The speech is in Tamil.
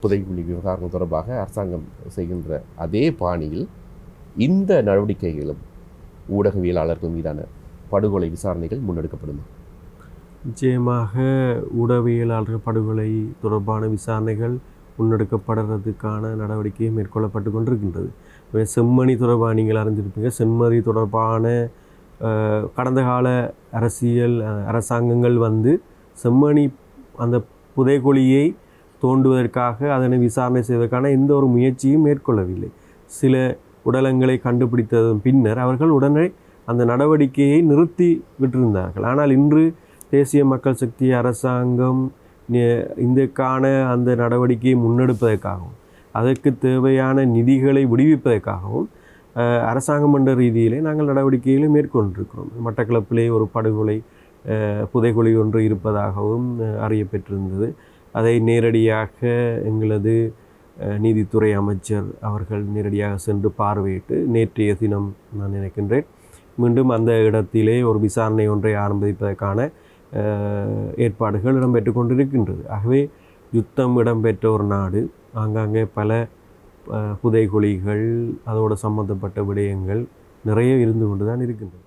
புதைக்குழி விவகாரம் தொடர்பாக அரசாங்கம் செய்கின்ற அதே பாணியில் இந்த நடவடிக்கைகளும் ஊடகவியலாளர்கள் மீதான படுகொலை விசாரணைகள் முன்னெடுக்கப்படும். நிச்சயமாக ஊடகவியலாளர்கள் படுகொலை தொடர்பான விசாரணைகள் முன்னெடுக்கப்படுறதுக்கான நடவடிக்கையை மேற்கொள்ளப்பட்டு கொண்டிருக்கின்றது. செம்மணி தொடர்பாக நீங்கள் அறிந்திருப்பீங்க. செம்மணி தொடர்பான கடந்த கால அரசாங்கங்கள் செம்மணி அந்த புதைகுழியை தோண்டுவதற்காக அதனை விசாரணை செய்வதற்கான எந்த ஒரு முயற்சியும் மேற்கொள்ளவில்லை. சில உடலங்களை கண்டுபிடித்ததன் பின்னர் அவர்கள் உடனே அந்த நடவடிக்கையை நிறுத்தி விட்டிருந்தார்கள். ஆனால் இன்று தேசிய மக்கள் சக்தி அரசாங்கம் இதற்கான அந்த நடவடிக்கையை முன்னெடுப்பதற்காகவும் அதற்கு தேவையான நிதிகளை விடுவிப்பதற்காகவும் அரசாங்கம் என்ற ரீதியிலே நாங்கள் நடவடிக்கைகளை மேற்கொண்டிருக்கிறோம். மட்டக்களப்பிலே ஒரு படுகொலை புதைகுழி ஒன்று இருப்பதாகவும் அறியப்பெற்றிருந்தது. அதை நேரடியாக எங்களது நீதித்துறை அமைச்சர் அவர்கள் நேரடியாக சென்று பார்வையிட்டு நேற்றைய தினம் நான் நினைக்கின்றேன் மீண்டும் அந்த இடத்திலே ஒரு விசாரணை ஒன்றை ஆரம்பிப்பதற்கான ஏற்பாடுகள் இடம்பெற்று கொண்டிருக்கின்றது. ஆகவே யுத்தம் இடம்பெற்ற ஒரு நாடு, ஆங்காங்கே பல புதைகுழிகள் அதோடு சம்பந்தப்பட்ட விடயங்கள் நிறைய இருந்து கொண்டு தான் இருக்கின்றது.